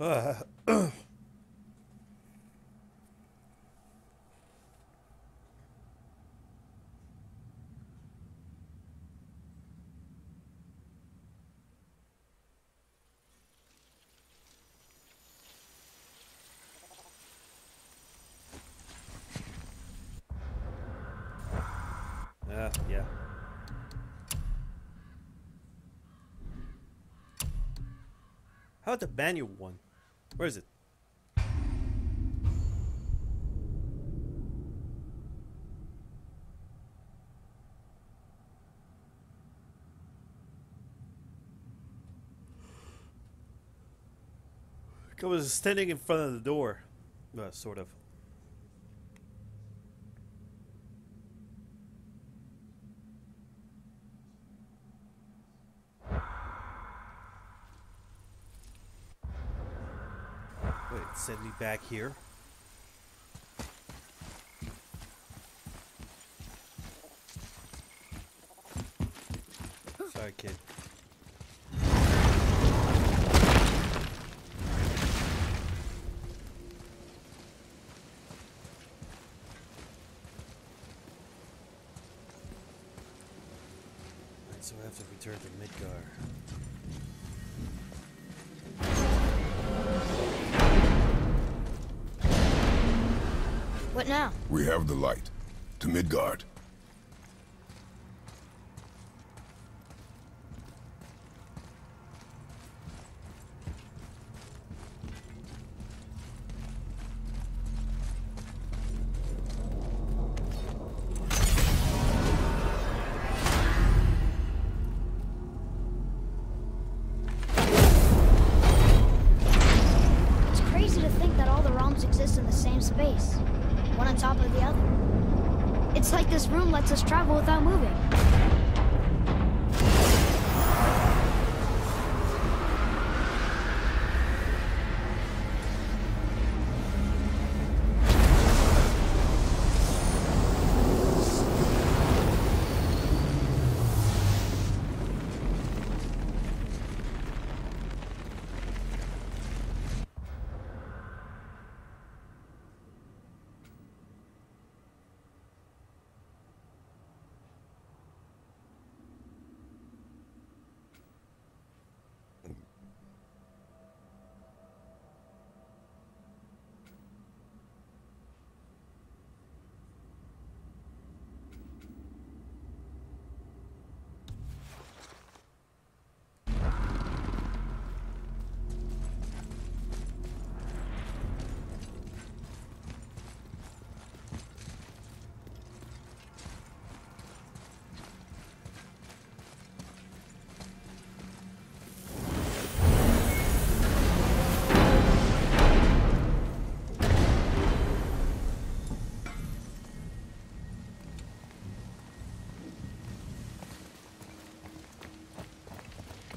Uh, yeah. How about the manual one? Where is it? I was standing in front of the door. Sort of. Wait, send me back here. Sorry, kid. So I have to return to Midgar. What now? We have the light. To Midgard. It's crazy to think that all the realms exist in the same space, one on top of the other. It's like this room lets us travel without moving.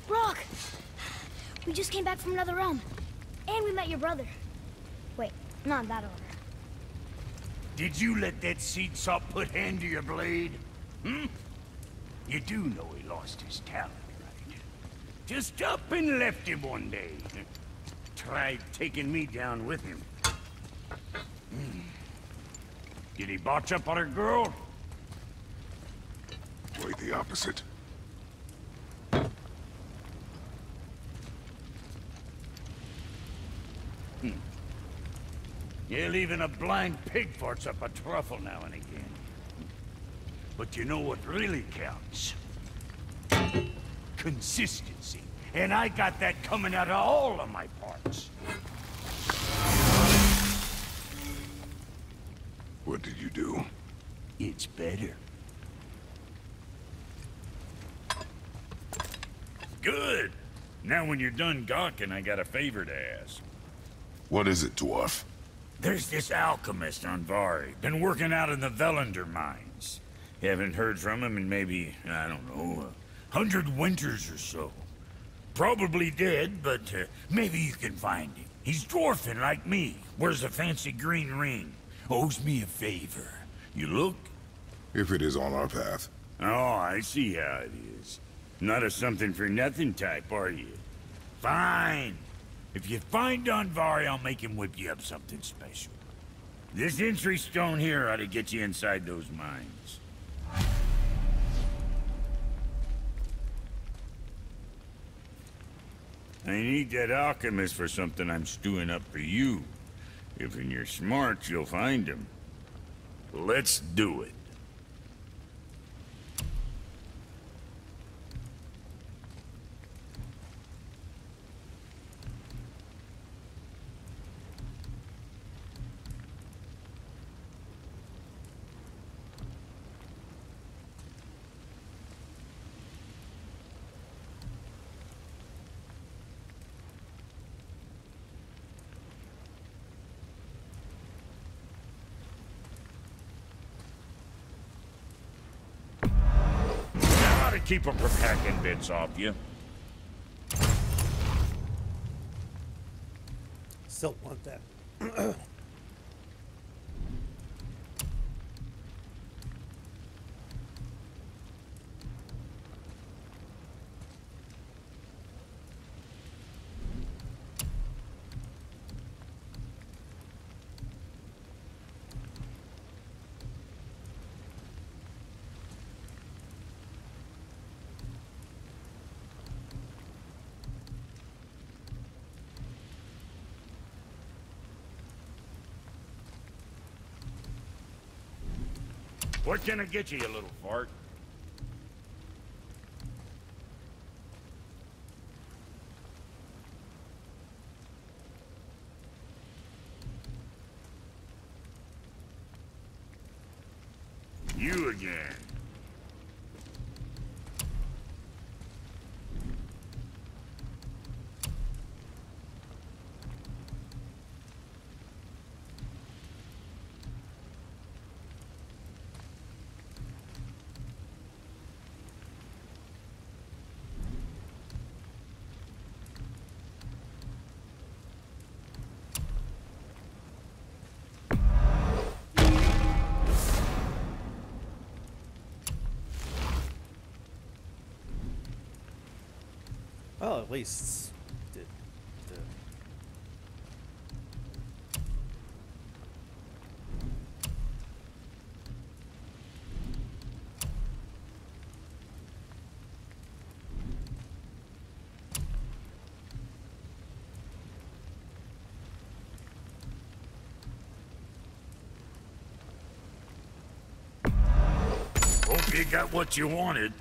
Brock! We just came back from another realm. And we met your brother. Wait, not in that order. Did you let that seed sop put hand to your blade? Hmm? You do know he lost his talent, right? Just up and left him one day. Tried taking me down with him. Did he botch up on her girl? Quite the opposite. Yeah, even a blind pig farts up a truffle now and again. But you know what really counts? Consistency. And I got that coming out of all of my parts. What did you do? It's better. Good! Now when you're done gawking, I got a favor to ask. What is it, dwarf? There's this alchemist on Vari. Been working out in the Velander mines. Haven't heard from him in maybe, I don't know, 100 winters or so. Probably dead, but maybe you can find him. He's dwarfing like me. Wears a fancy green ring. Owes me a favor. You look? If it is on our path. Oh, I see how it is. Not a something-for-nothing type, are you? Fine. If you find Anvari, I'll make him whip you up something special. This entry stone here ought to get you inside those mines. I need that alchemist for something I'm stewing up for you. If you're smart, you'll find him. Let's do it. Keep them from hacking bits off you. Still want that. What can I get you, you little fart? You again. Well, at least did. Hope you got what you wanted.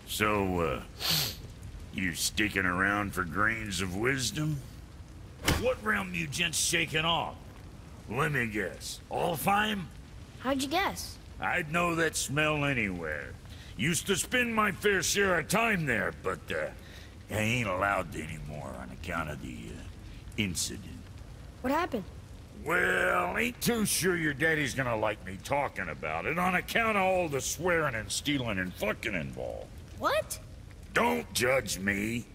So, you sticking around for grains of wisdom? What realm you gents shaking off? Let me guess. Alfheim? How'd you guess? I'd know that smell anywhere. Used to spend my fair share of time there, but, I ain't allowed to anymore on account of the, incident. What happened? Well, ain't too sure your daddy's gonna like me talking about it on account of all the swearing and stealing and fucking involved. What? Don't judge me.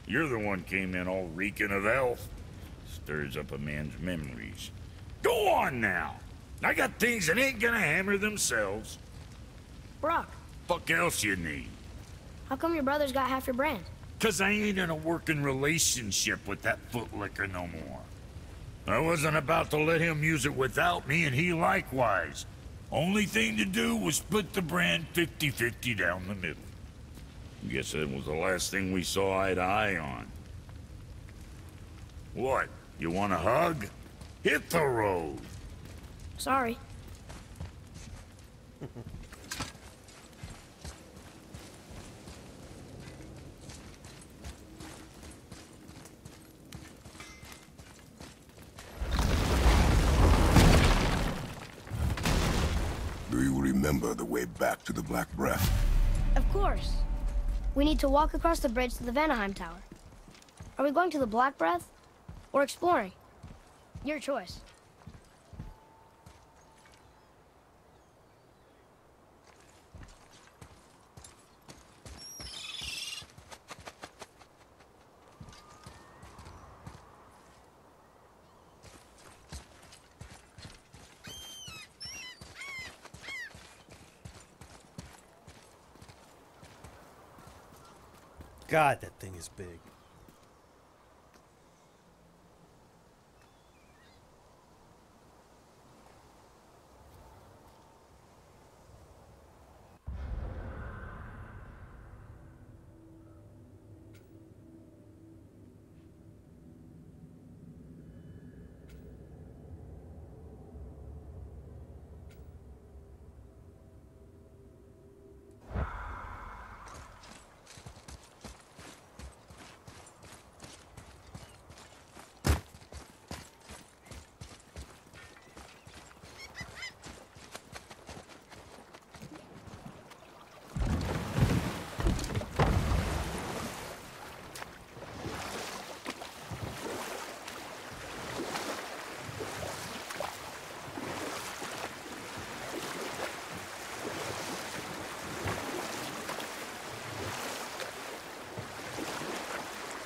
You're the one came in all reeking of elf. Stirs up a man's memories. Go on now. I got things that ain't gonna hammer themselves. Brock, Fuck else you need? how come your brother's got half your brand? 'Cause I ain't in a working relationship with that footlicker no more. I wasn't about to let him use it without me, and he likewise. Only thing to do was split the brand 50-50 down the middle. Guess that was the last thing we saw eye to eye on. What? You want a hug? Hit the road. Sorry. Do you remember the way back to the Black Breath? Of course. We need to walk across the bridge to the Vanaheim Tower. Are we going to the Black Breath or exploring? Your choice. God, that thing is big.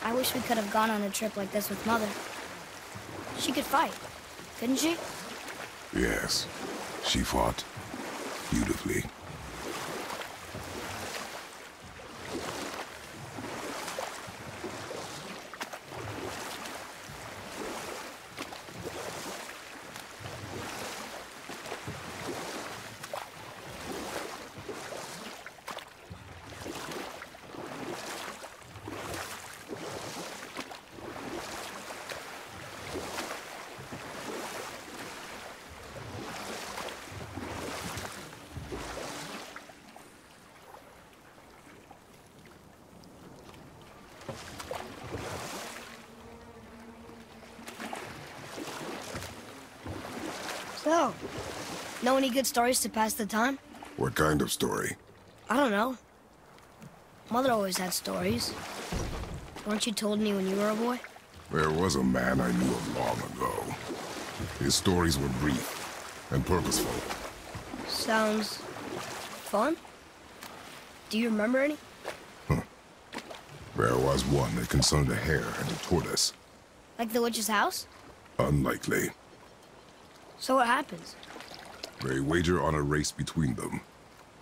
I wish we could have gone on a trip like this with Mother. She could fight, couldn't she? Yes, she fought beautifully. So, know any good stories to pass the time? What kind of story? I don't know. Mother always had stories. Weren't you told any when you were a boy? There was a man I knew of long ago. His stories were brief and purposeful. Sounds fun. Do you remember any? There was one that concerned a hare and a tortoise. Like the witch's house? Unlikely. So what happens? They wager on a race between them.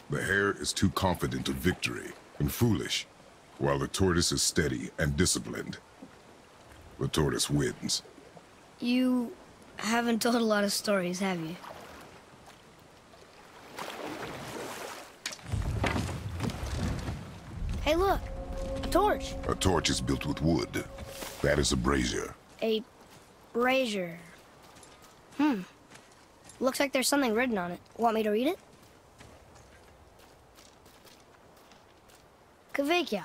The hare is too confident of victory and foolish, while the tortoise is steady and disciplined. The tortoise wins. You haven't told a lot of stories, have you? Hey, look! A torch! A torch is built with wood. That is a brazier. A brazier. Looks like there's something written on it. Want me to read it? Kvekia.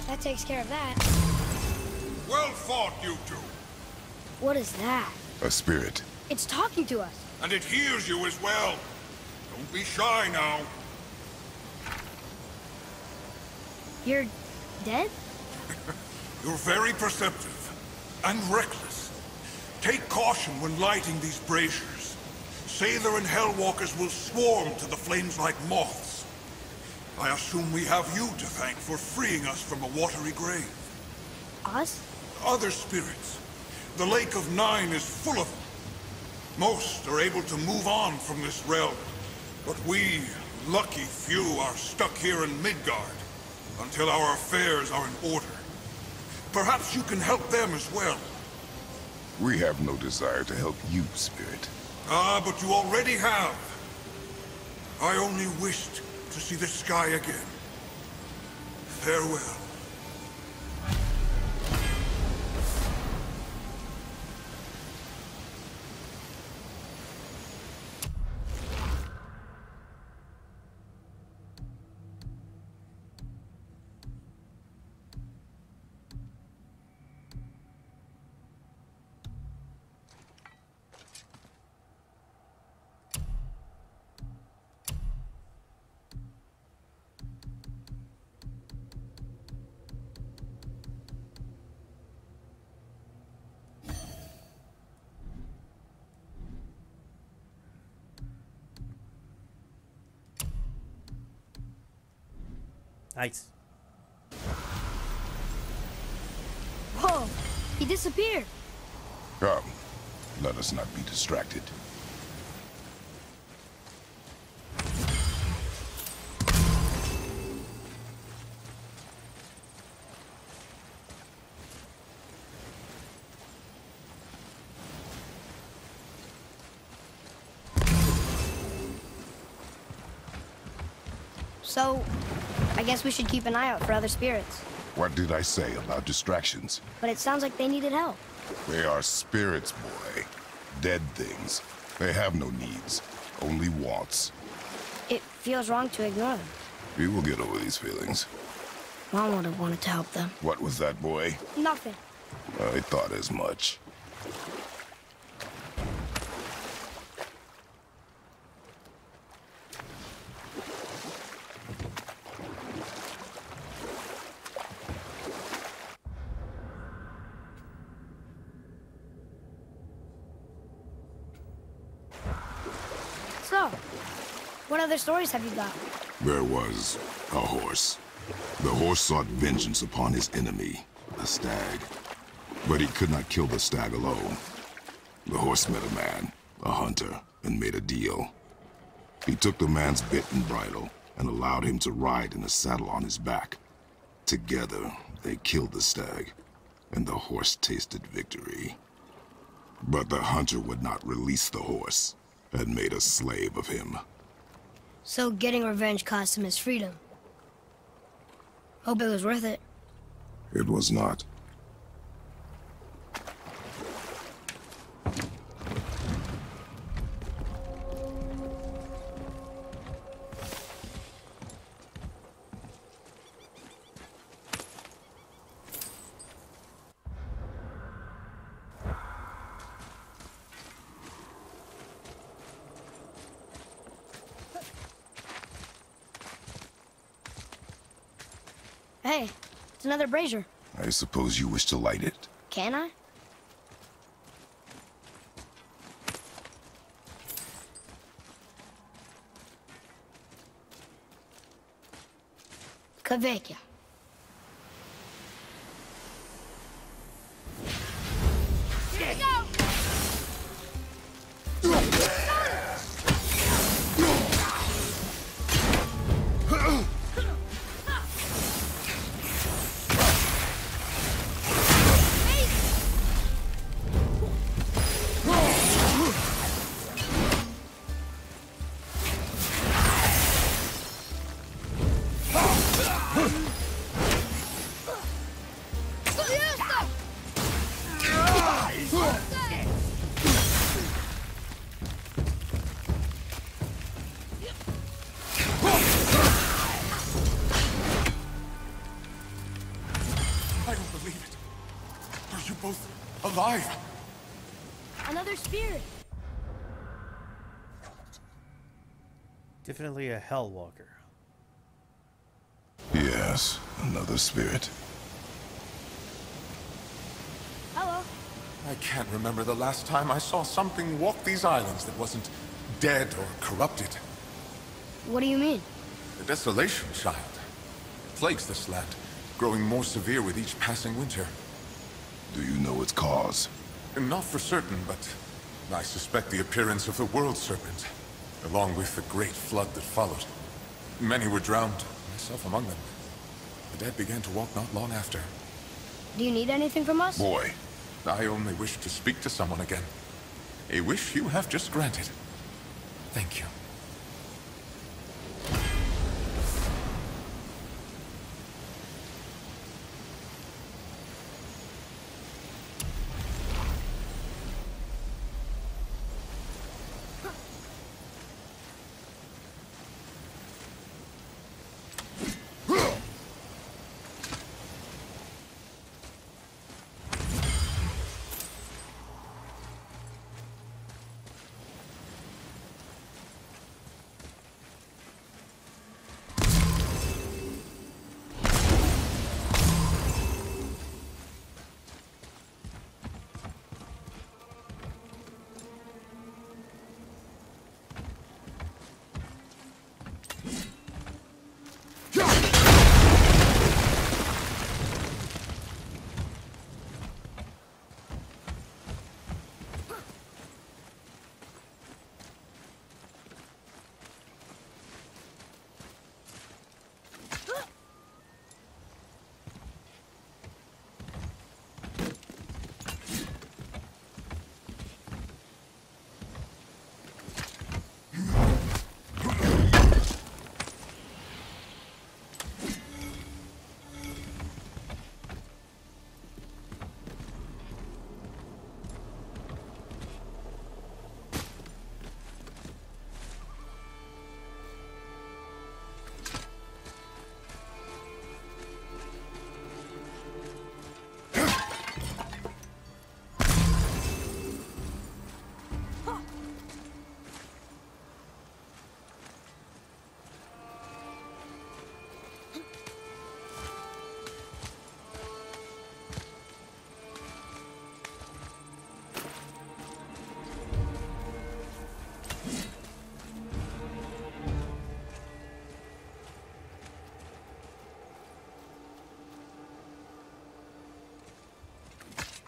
That takes care of that. Well fought, you two. What is that? A spirit. It's talking to us. And it hears you as well. Don't be shy now. You're dead? You're very perceptive and reckless. Take caution when lighting these braziers. Sather and Hellwalkers will swarm to the flames like moths. I assume we have you to thank for freeing us from a watery grave. Us? Other spirits. The Lake of Nine is full of them. Most are able to move on from this realm, but we, lucky few, are stuck here in Midgard until our affairs are in order. Perhaps you can help them as well. We have no desire to help you, Spirit. Ah, but you already have. I only wished to see the sky again. Farewell. Nice. Whoa! He disappeared. Come, let us not be distracted. So, I guess we should keep an eye out for other spirits. What did I say about distractions? But it sounds like they needed help. They are spirits, boy. Dead things. They have no needs, only wants. It feels wrong to ignore them. We will get over these feelings. Mom would have wanted to help them. What was that, boy? Nothing. I thought as much. So, what other stories have you got? There was a horse. The horse sought vengeance upon his enemy, a stag. But he could not kill the stag alone. The horse met a man, a hunter, and made a deal. He took the man's bit and bridle and allowed him to ride in a saddle on his back. Together, they killed the stag, and the horse tasted victory. But the hunter would not release the horse, and made a slave of him. So getting revenge cost him his freedom. Hope it was worth it. It was not. Hey, it's another brazier. I suppose you wish to light it. Can I? Kavekya. Here we go! I don't believe it. Are you both alive? Another spirit. Definitely a Hellwalker. Yes, another spirit. Hello. I can't remember the last time I saw something walk these islands that wasn't dead or corrupted. What do you mean? The desolation, child. Plagues this land, growing more severe with each passing winter. Do you know its cause? Not for certain, but I suspect the appearance of the World Serpent, along with the great flood that followed. Many were drowned, myself among them. The dead began to walk not long after. Do you need anything from us? Boy, I only wish to speak to someone again. A wish you have just granted. Thank you.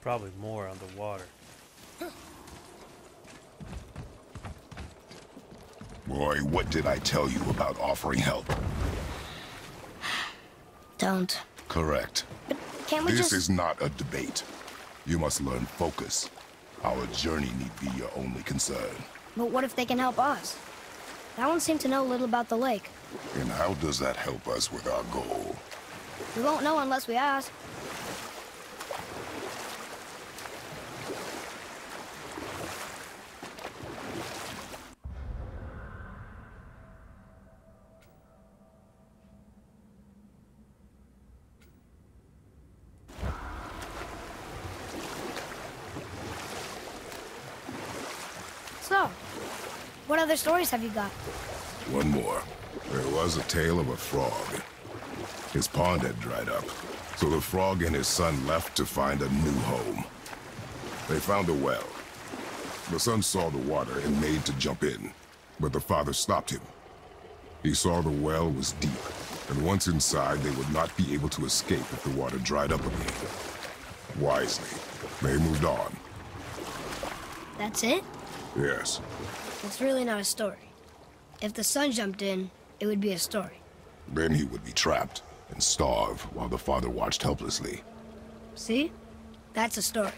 Probably more underwater. Boy, what did I tell you about offering help? Don't. Correct. But can't we This just... is not a debate. You must learn focus. Our journey need be your only concern. But what if they can help us? That one seemed to know a little about the lake. And how does that help us with our goal? We won't know unless we ask. So, what other stories have you got? One more. There was a tale of a frog. His pond had dried up, so the frog and his son left to find a new home. They found a well. The son saw the water and made to jump in, but the father stopped him. He saw the well was deep, and once inside, they would not be able to escape if the water dried up again. Wisely, they moved on. That's it? Yes. It's really not a story. If the sun jumped in, it would be a story. Then he would be trapped and starve while the father watched helplessly. See? That's a story.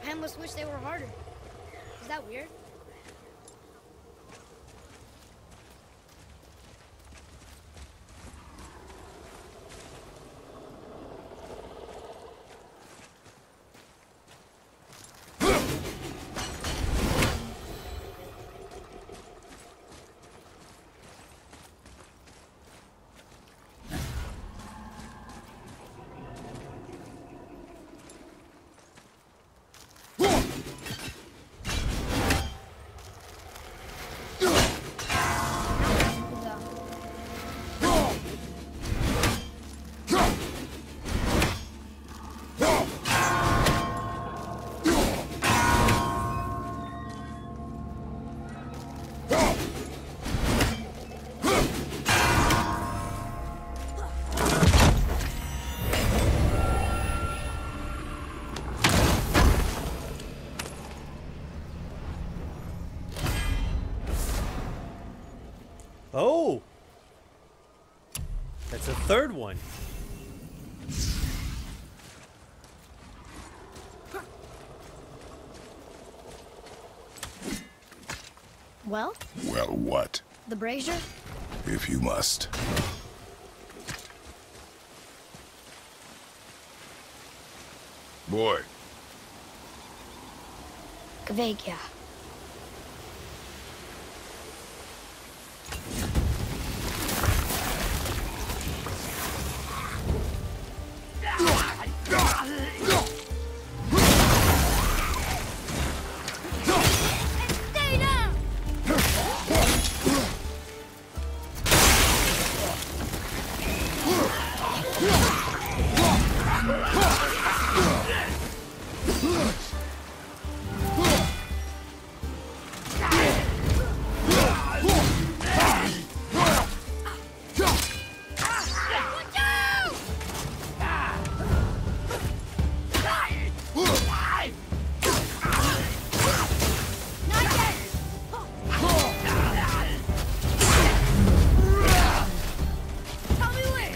I almost wish they were harder. That's a third one. Well? Well, what? The brazier? If you must. Boy. Kvekia. Stay down! Tell me when!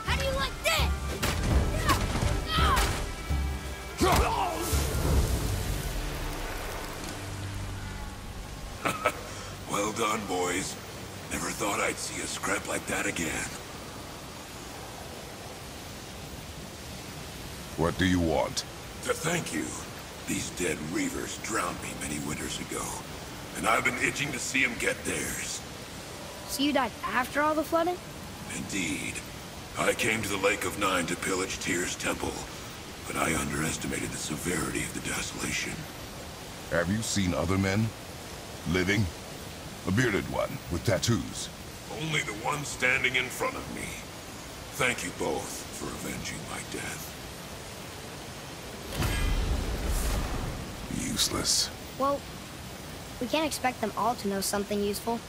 How do you like this? Well done, boys. Never thought I'd see a scrap like that again. What do you want? To thank you. These dead reavers drowned me many winters ago, and I've been itching to see them get theirs. So you died after all the flooding? Indeed. I came to the Lake of Nine to pillage Tyr's temple, but I underestimated the severity of the desolation. Have you seen other men? Living? A bearded one with tattoos? Only the one standing in front of me. Thank you both for avenging my death. Useless. Well, we can't expect them all to know something useful.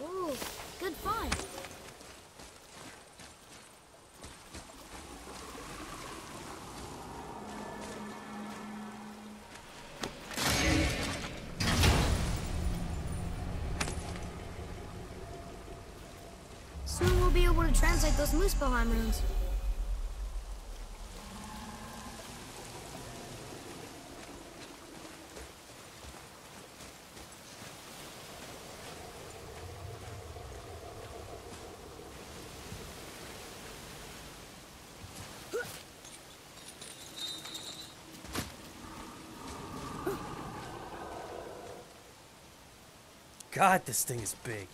Ooh, good find. Soon we'll be able to translate those Muspelheim runes. God, this thing is big.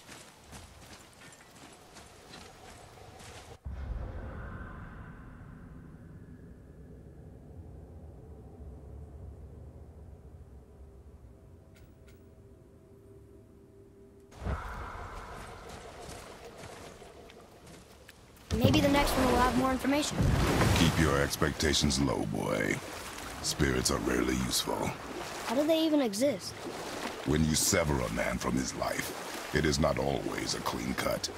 Maybe the next one will have more information. Keep your expectations low, boy. Spirits are rarely useful. How do they even exist? When you sever a man from his life, it is not always a clean cut.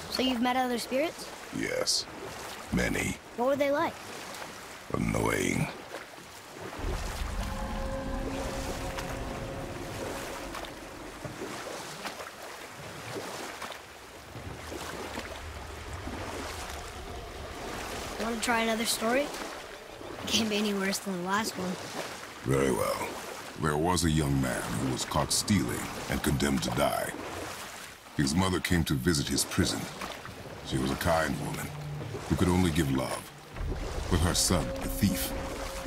So you've met other spirits? Yes. Many. What were they like? Annoying. Want to try another story? Can't be any worse than the last one. Very well. There was a young man who was caught stealing and condemned to die. His mother came to visit his prison. She was a kind woman who could only give love. But her son, the thief,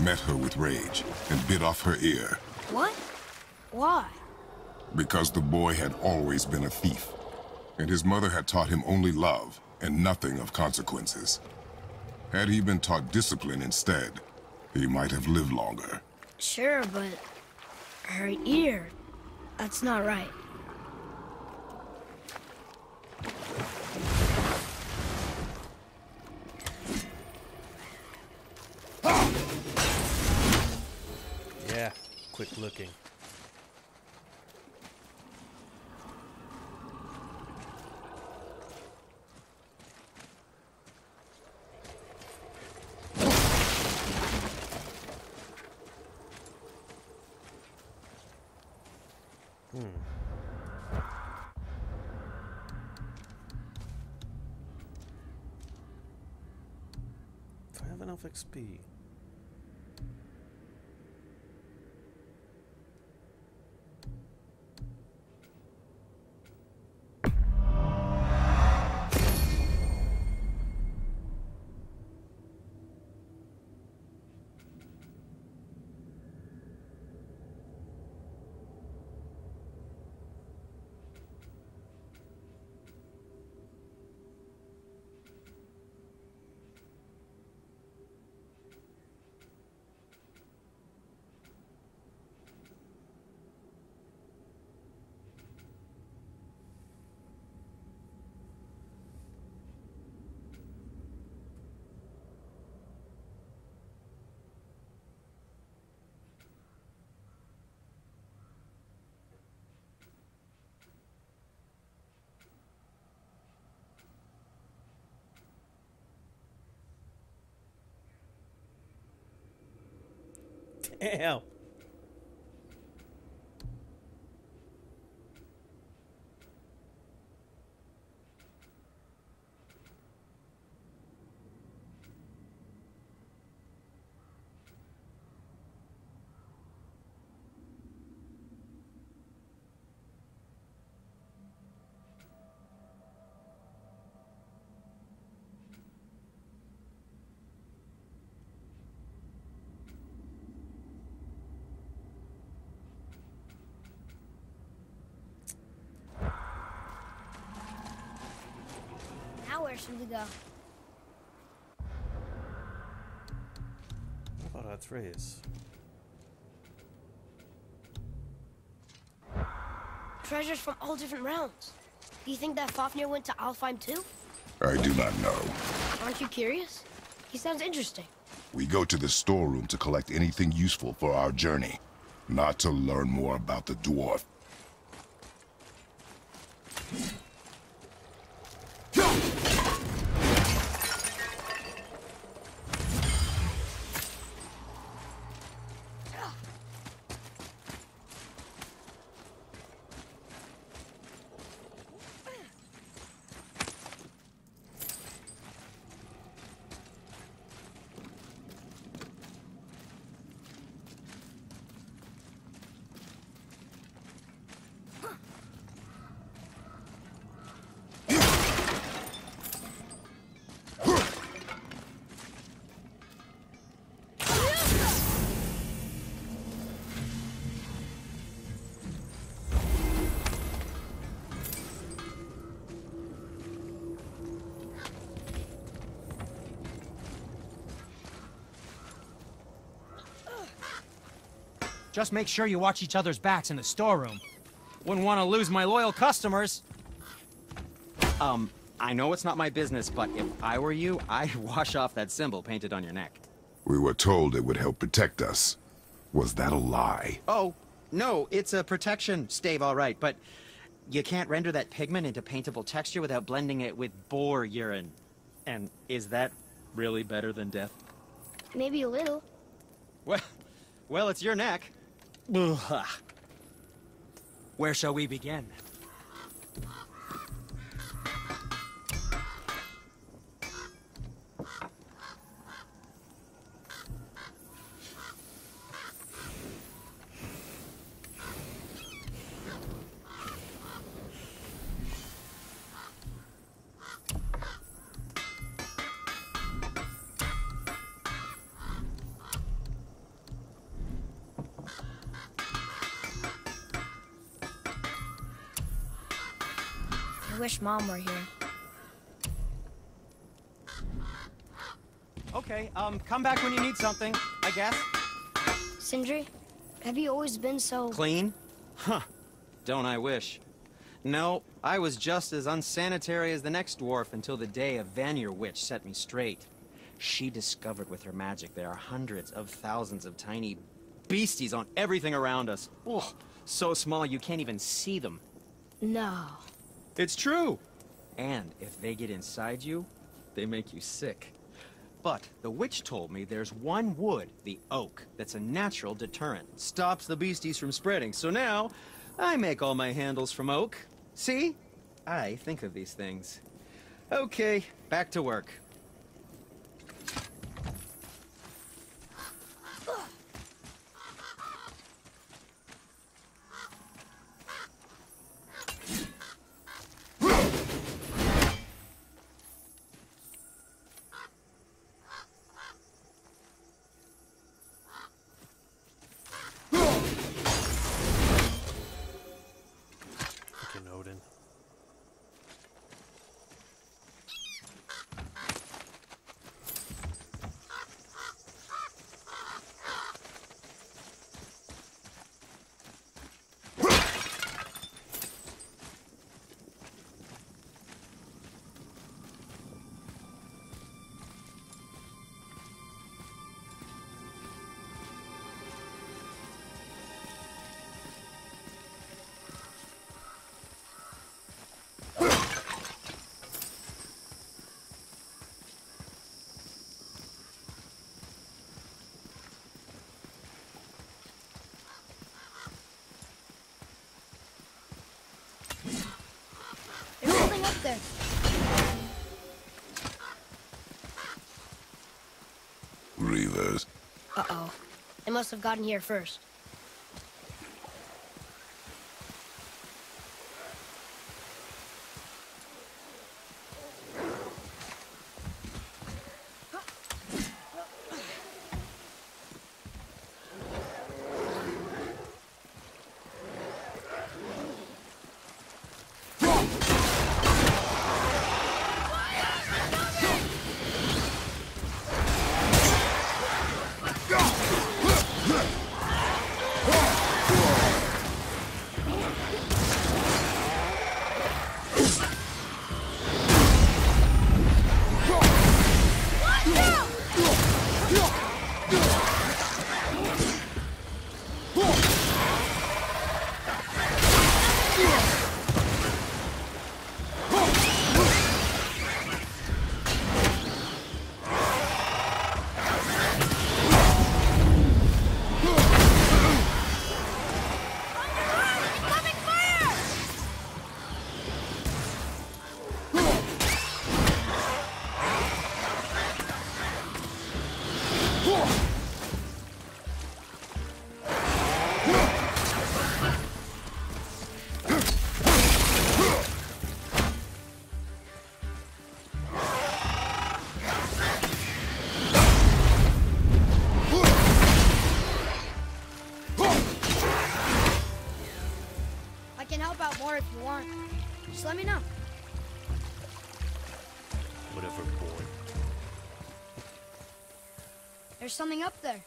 met her with rage and bit off her ear. What? Why? Because the boy had always been a thief, and his mother had taught him only love and nothing of consequences. Had he been taught discipline instead, he might have lived longer. Sure, but her ear, that's not right. sick looking. If I have enough XP. Damn. Now where should we go? What about Atreus? Treasures from all different realms. Do you think that Fafnir went to Alfheim too? I do not know. Aren't you curious? He sounds interesting. We go to the storeroom to collect anything useful for our journey, not to learn more about the dwarf. Just make sure you watch each other's backs in the storeroom. Wouldn't want to lose my loyal customers. I know it's not my business, but if I were you, I'd wash off that symbol painted on your neck. We were told it would help protect us. Was that a lie? Oh, no, it's a protection stave, all right, but you can't render that pigment into paintable texture without blending it with boar urine. And is that really better than death? Maybe a little. Well, it's your neck. Ugh. Where shall we begin? I wish Mom were here. Okay, come back when you need something, I guess. Sindri, have you always been so... Clean? Huh. Don't I wish. No, I was just as unsanitary as the next dwarf until the day a Vanir witch set me straight. She discovered with her magic there are hundreds of thousands of tiny beasties on everything around us. Oh, so small you can't even see them. No. It's true. And if they get inside you, they make you sick. But the witch told me there's one wood, the oak, that's a natural deterrent. Stops the beasties from spreading. So now, I make all my handles from oak. See? I think of these things. Okay, back to work. Fucking Odin. There's something up there. Reavers. Uh-oh. They must have gotten here first. I can help out more if you want. Just let me know. Whatever, boy. There's something up there.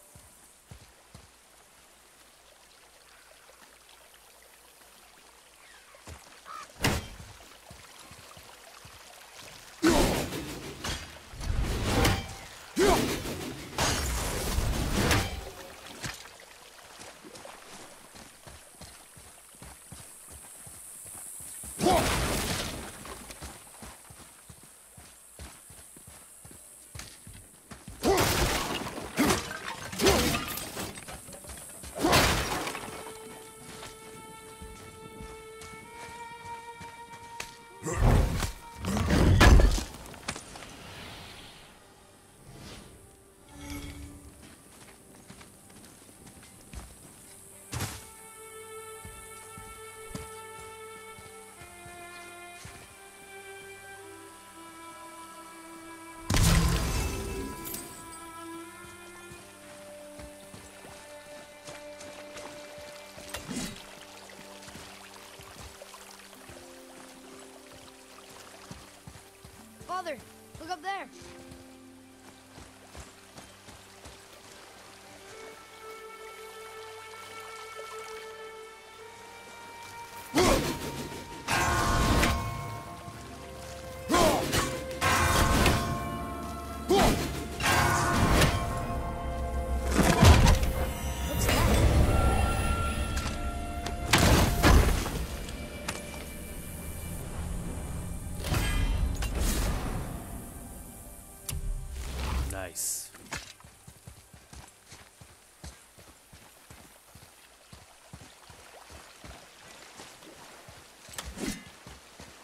Father, look up there. What's that? Nice.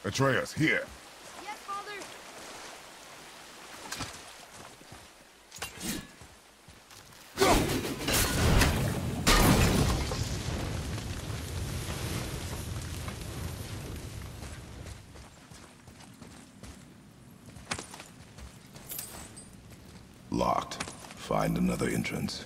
Atreus, here. Yes, Father. Locked. Find another entrance.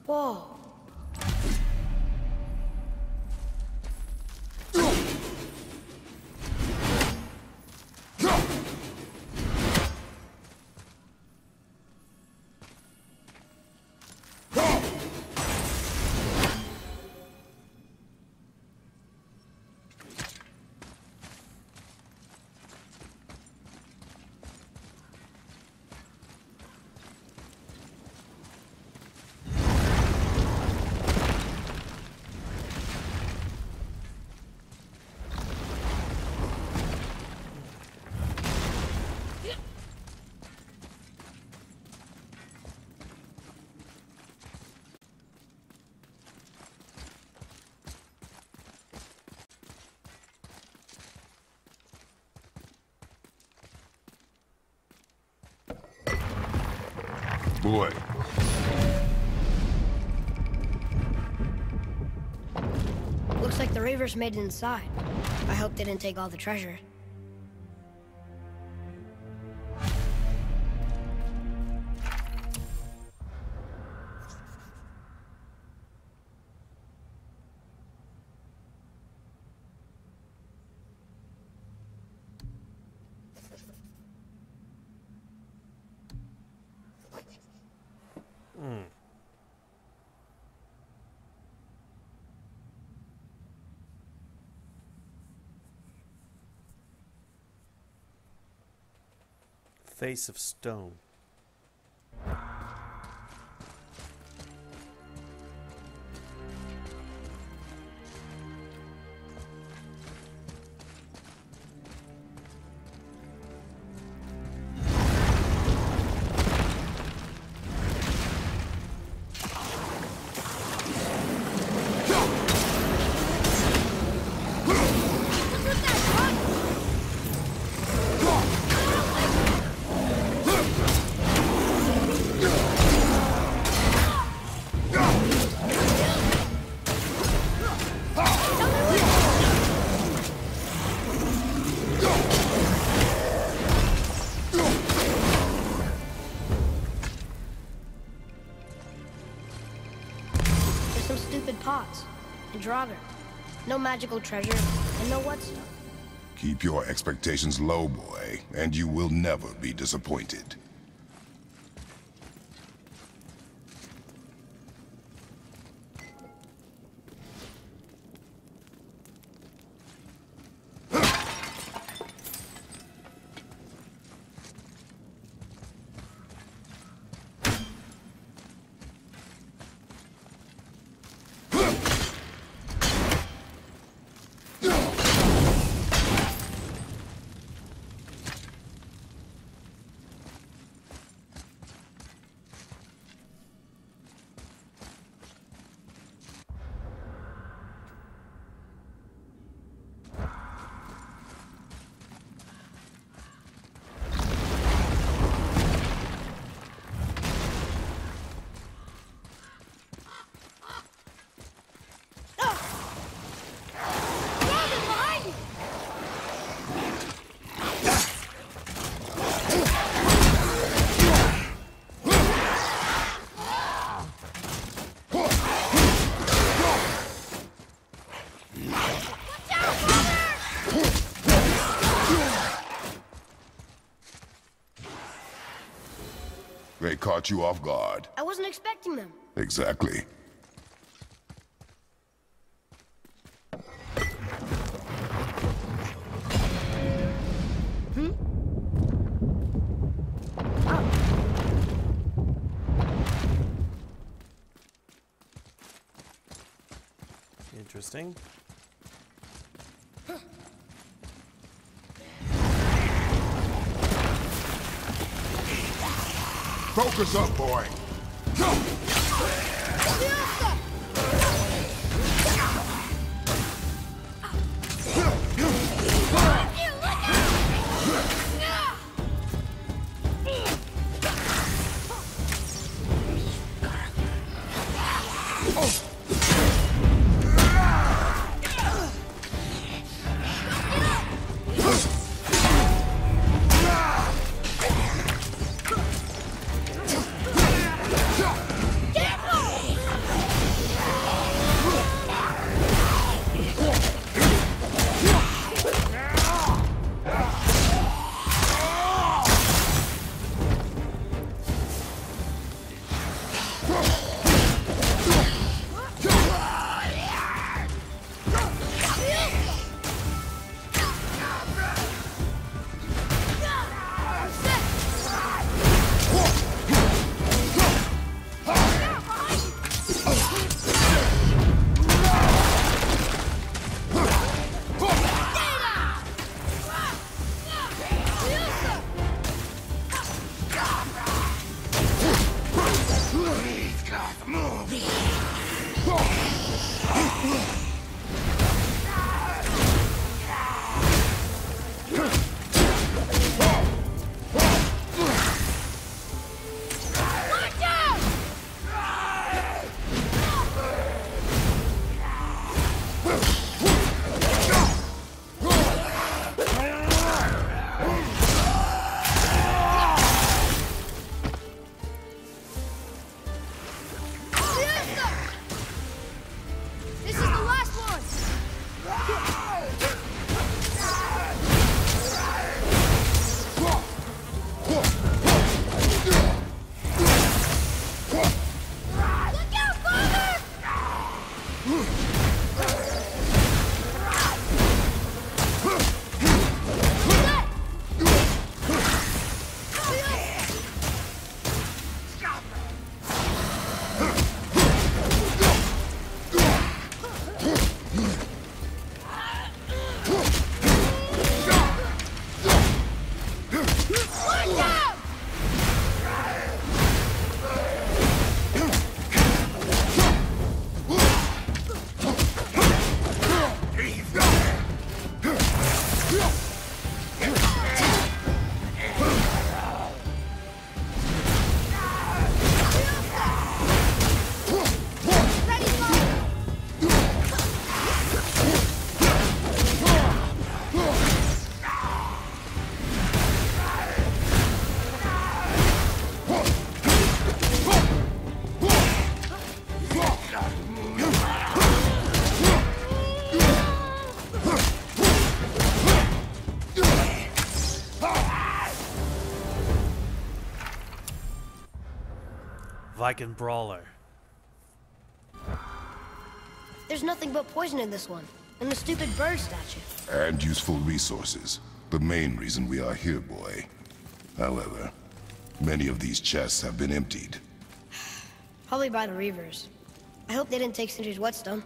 Whoa. Boy. Looks like the Reavers made it inside. I hope they didn't take all the treasure. Face of stone. Some stupid pots. And Draugr. No magical treasure, and no what stuff. Keep your expectations low, boy, and you will never be disappointed. They caught you off guard. I wasn't expecting them. Exactly. Interesting. Focus up, boy. Go! Viking Brawler. There's nothing but poison in this one, and the stupid bird statue. And useful resources. The main reason we are here, boy. However, many of these chests have been emptied. Probably by the Reavers. I hope they didn't take Sindri's whetstone.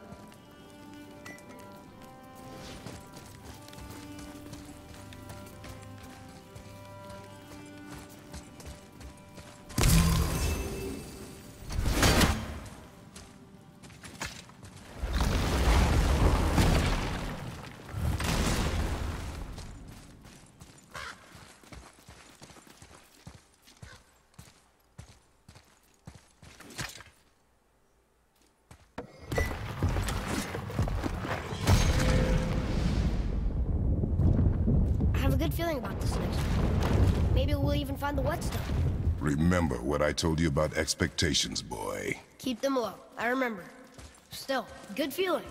I have a good feeling about this next one. Maybe we'll even find the whetstone. Remember what I told you about expectations, boy. Keep them low. I remember. Still, good feeling.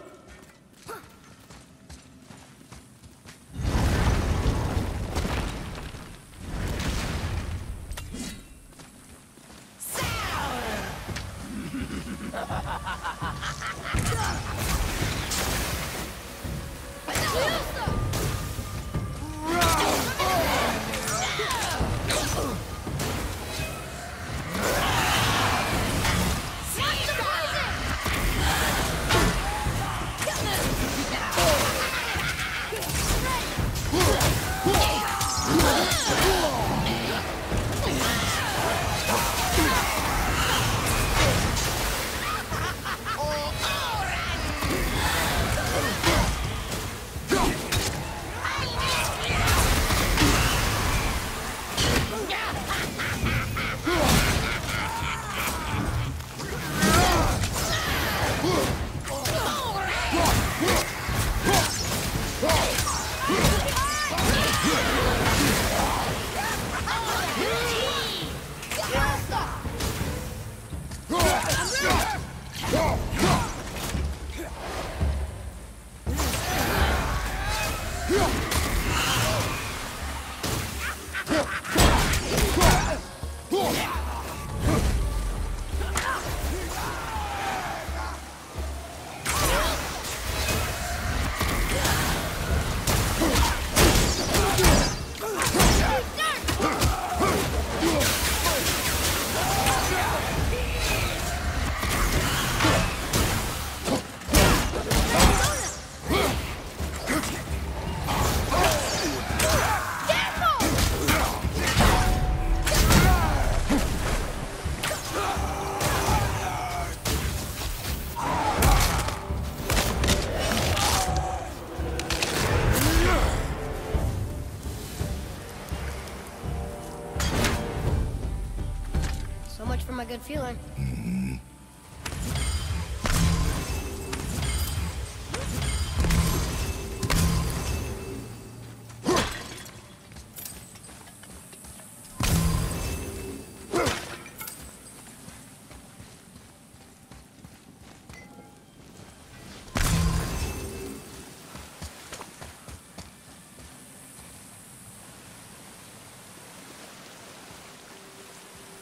So much for my good feeling.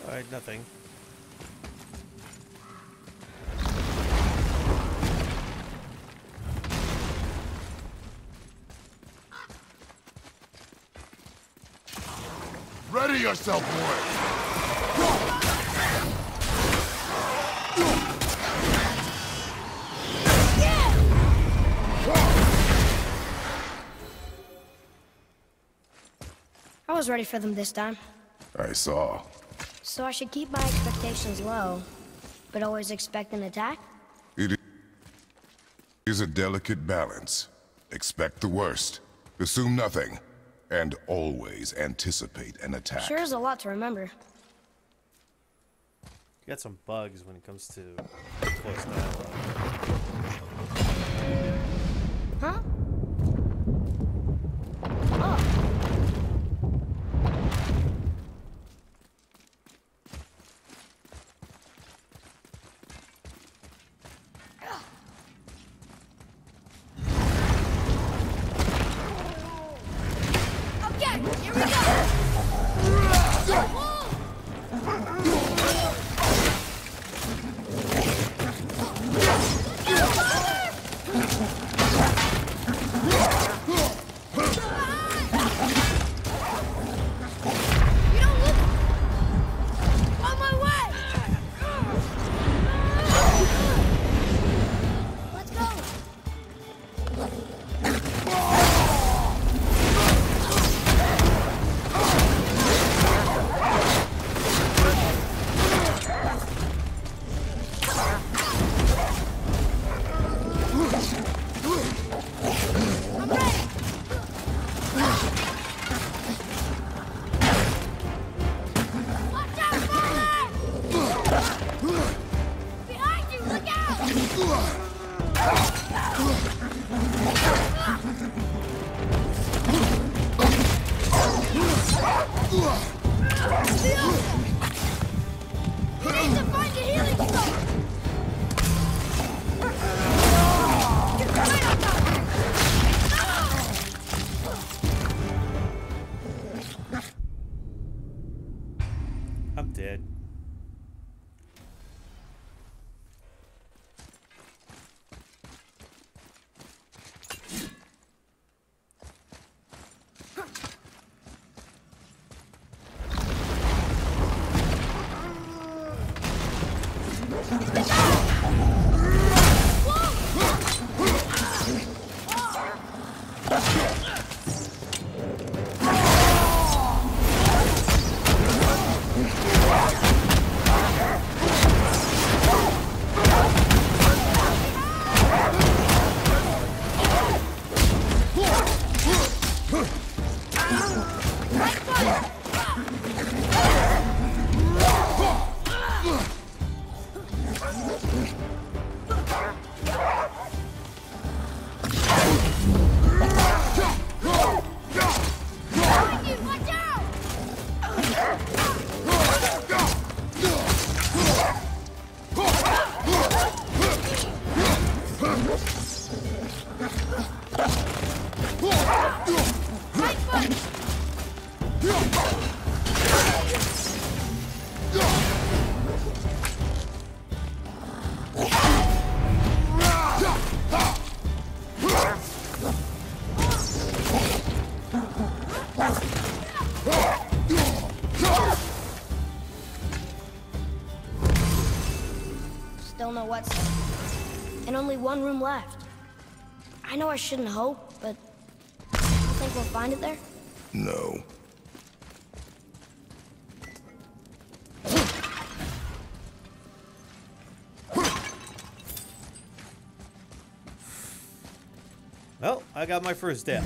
Alright, nothing. Ready yourself, boy! I was ready for them this time. I saw. So I should keep my expectations low, but always expect an attack? It is a delicate balance. Expect the worst, assume nothing, and always anticipate an attack. Sure is a lot to remember. You got some bugs when it comes to close dialogue. Huh? Oh. I'm dead. Still no whetstone. And only one room left. I know I shouldn't hope, but you think we'll find it there? No. Well, I got my first death.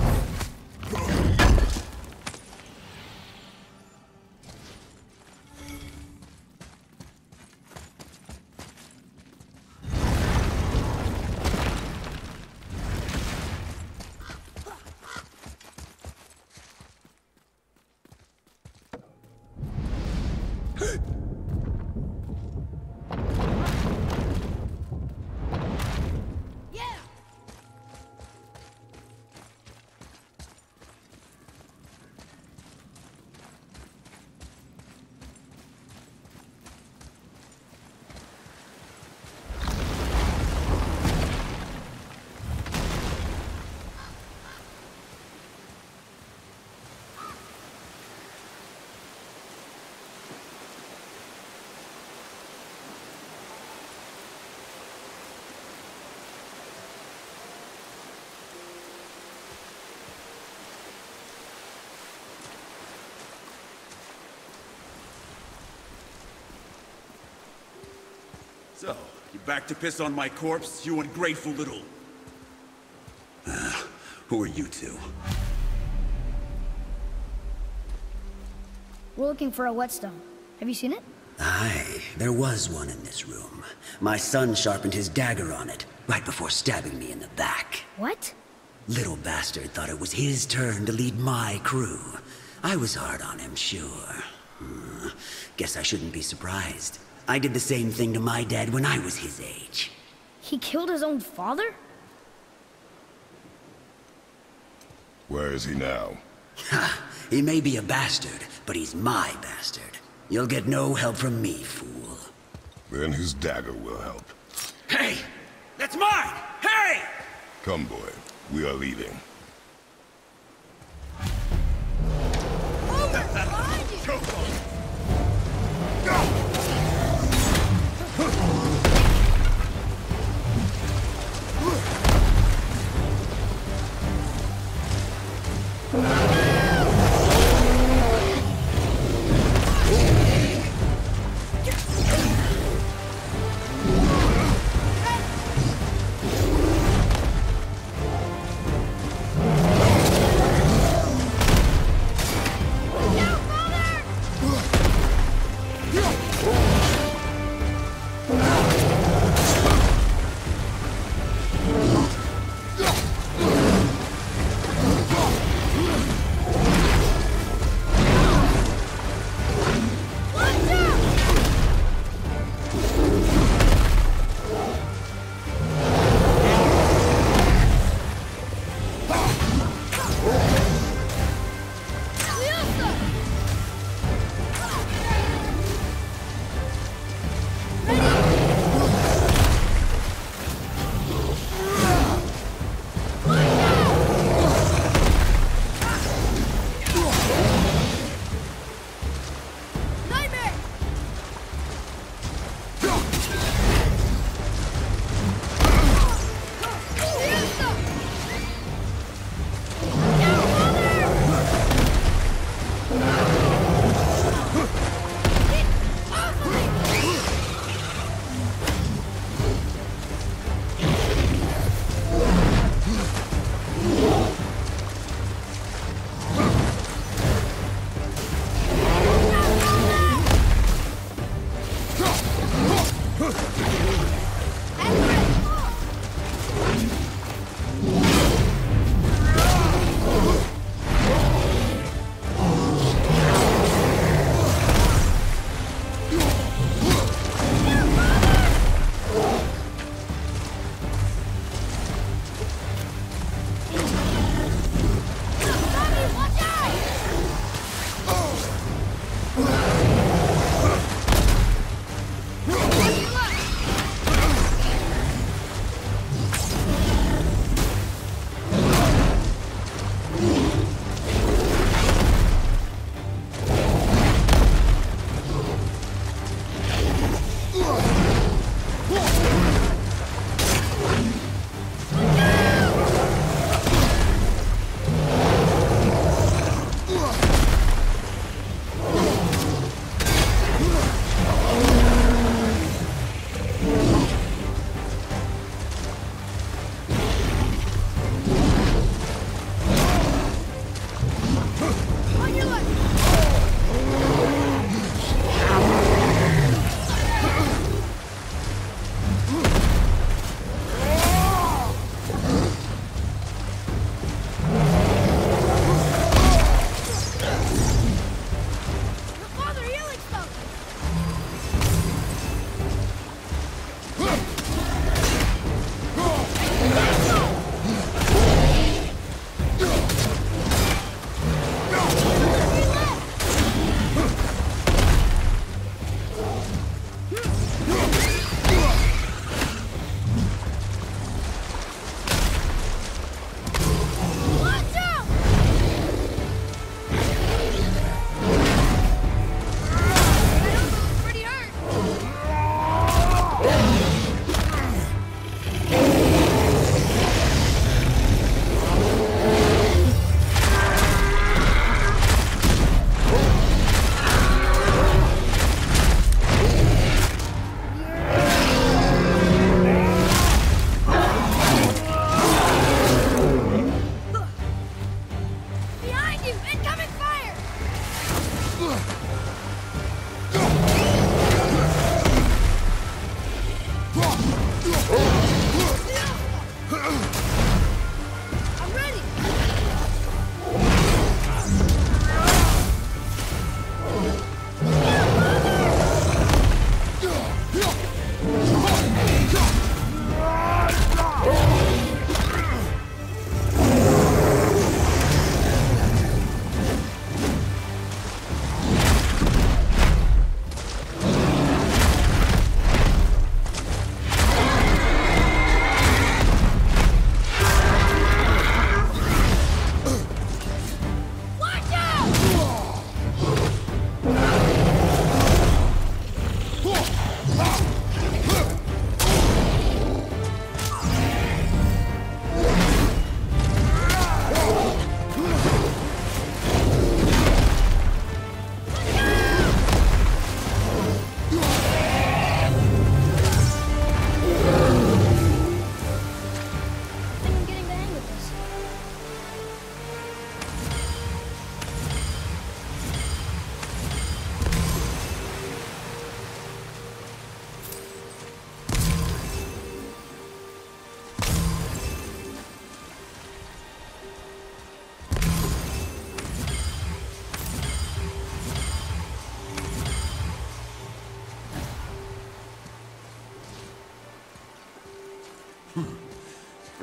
So, you back to piss on my corpse, you ungrateful little... who are you two? We're looking for a whetstone. Have you seen it? Aye, there was one in this room. My son sharpened his dagger on it, right before stabbing me in the back. What? Little bastard thought it was his turn to lead my crew. I was hard on him, sure. Guess I shouldn't be surprised. I did the same thing to my dad when I was his age. He killed his own father? Where is he now? Ha! He may be a bastard, but he's my bastard. You'll get no help from me, fool. Then his dagger will help. Hey! That's mine! Hey! Come, boy. We are leaving.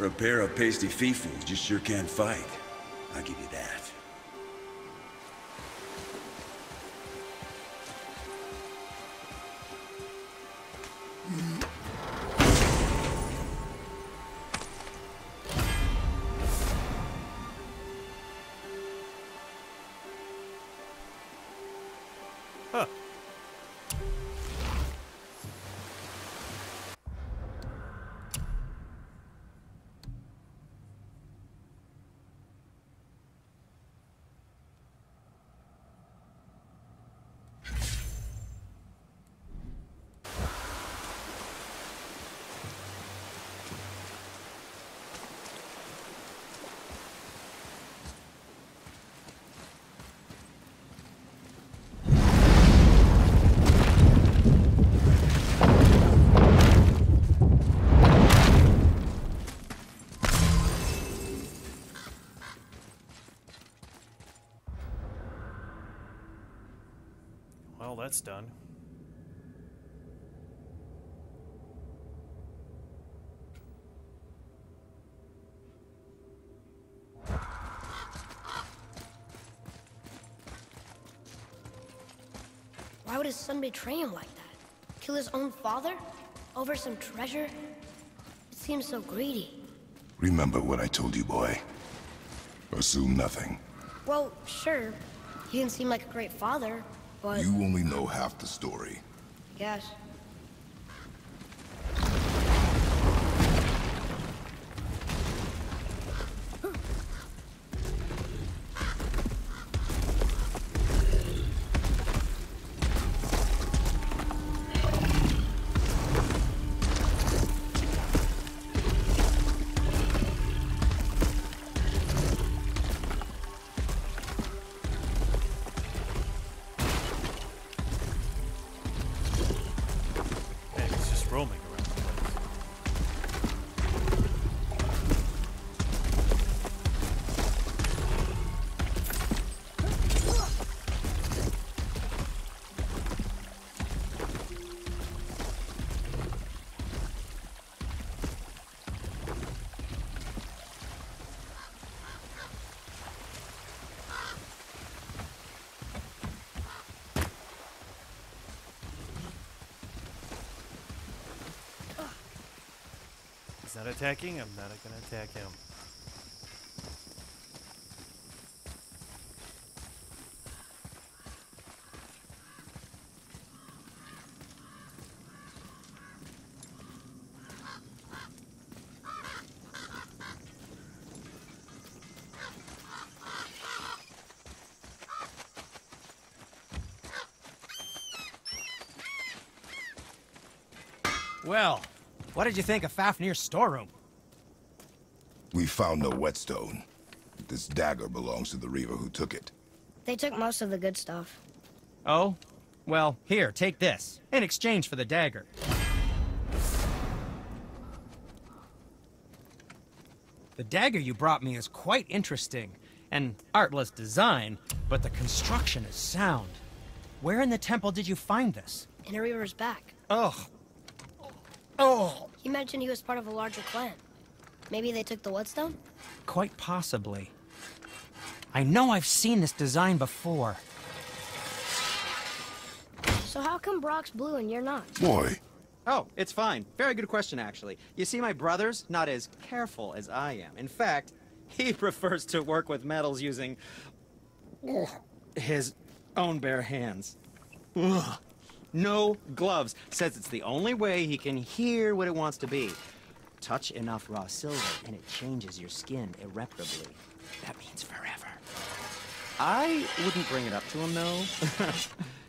For a pair of pasty fiefus, you sure can't fight. I'll give you that. Huh. Well, that's done. Why would his son betray him like that? Kill his own father? Over some treasure? It seems so greedy. Remember what I told you, boy. Assume nothing. Well, sure. He didn't seem like a great father, but... You only know half the story. I guess. Man, he's just roaming around the place. He's not attacking. I'm not gonna attack him. Well, what did you think of Fafnir's storeroom? We found no whetstone. This dagger belongs to the Reaver who took it. They took most of the good stuff. Oh? Well, here, take this. In exchange for the dagger. The dagger you brought me is quite interesting. An artless design, but the construction is sound. Where in the temple did you find this? In a Reaver's back. Ugh. Oh! He mentioned he was part of a larger clan. Maybe they took the whetstone? Quite possibly. I know I've seen this design before. So how come Brock's blue and you're not? Boy, Oh, it's fine. Very good question, actually. You see, my brother's not as careful as I am. In fact, he prefers to work with metals using his own bare hands. Ugh. No gloves. Says it's the only way he can hear what it wants to be. Touch enough raw silver and it changes your skin irreparably. That means forever. I wouldn't bring it up to him, though.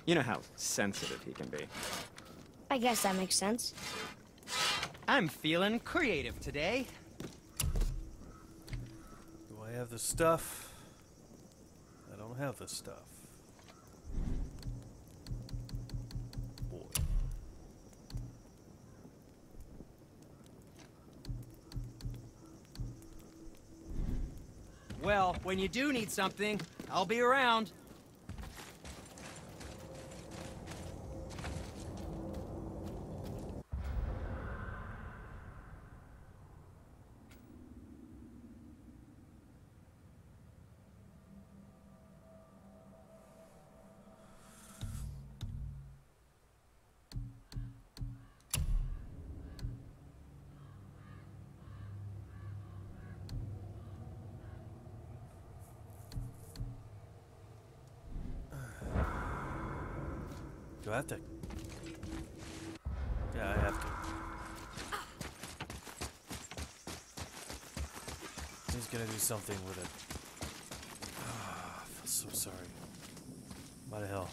You know how sensitive he can be. I guess that makes sense. I'm feeling creative today. Do I have the stuff? I don't have the stuff. Boy. Well, when you do need something, I'll be around. Do I have to? Yeah, I have to. He's gonna do something with it. I feel so sorry. Why the hell?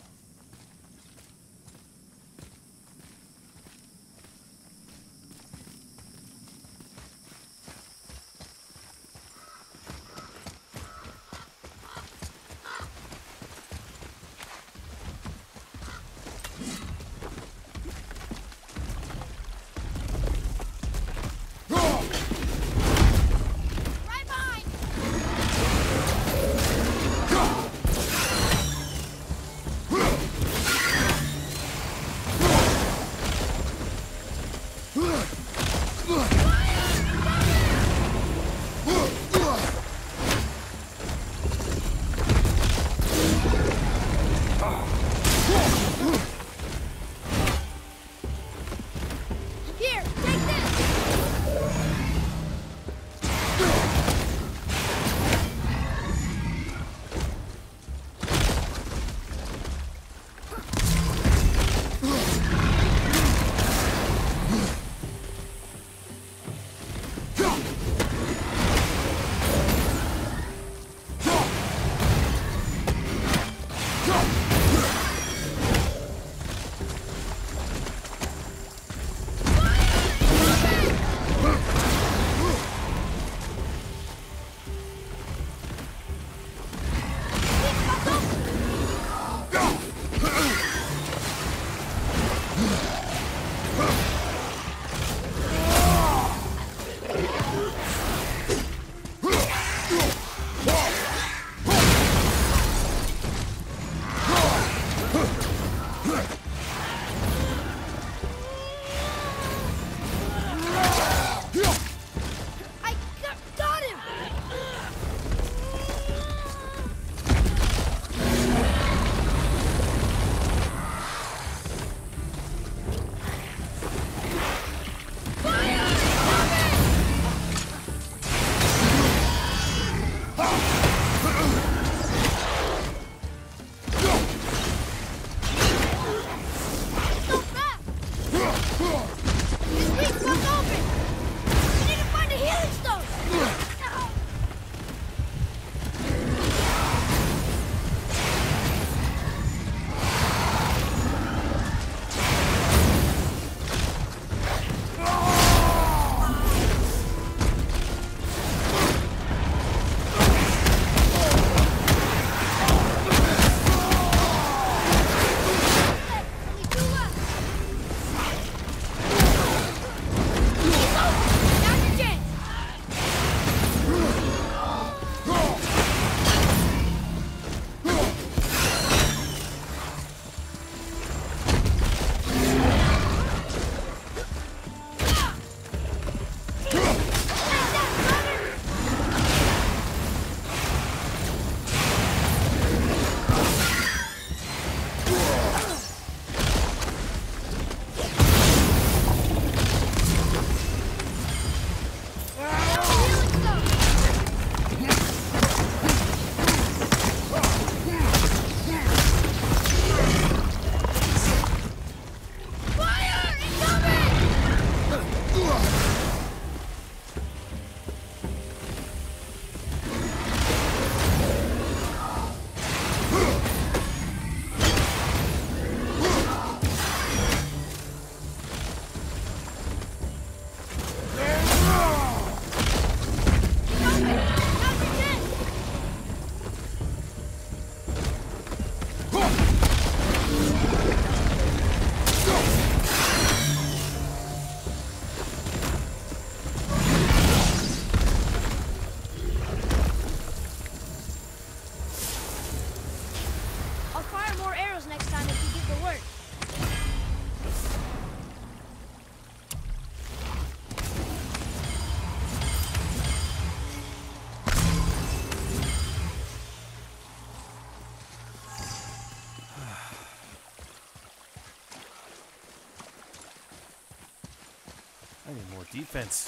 I need more defense.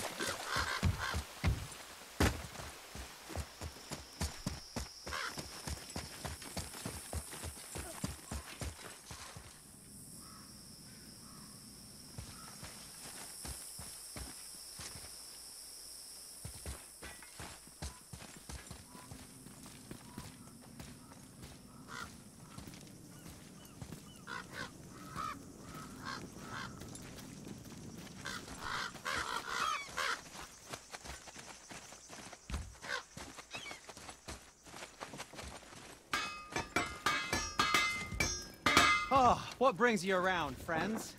Oh, what brings you around, friends?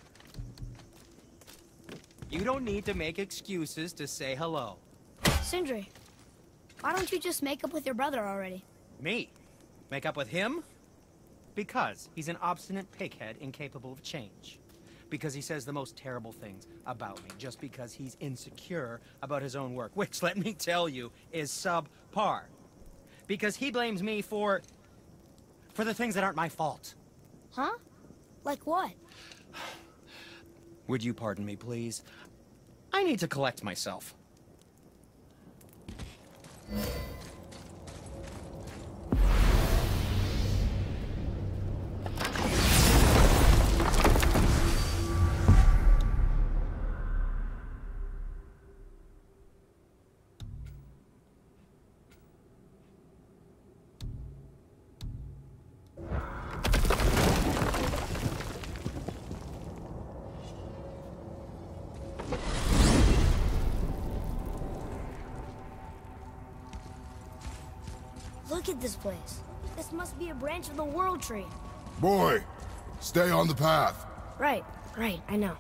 You don't need to make excuses to say hello. Sindri, why don't you just make up with your brother already? Me? Make up with him? Because he's an obstinate pighead incapable of change. Because he says the most terrible things about me, just because he's insecure about his own work, which, let me tell you, is subpar. Because he blames me for the things that aren't my fault. Huh? Like what? Would you pardon me, please? I need to collect myself. Look at this place. This must be a branch of the World Tree. Boy, stay on the path. Right, I know.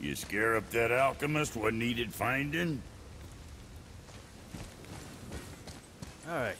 You scare up that alchemist what needed finding? Alright.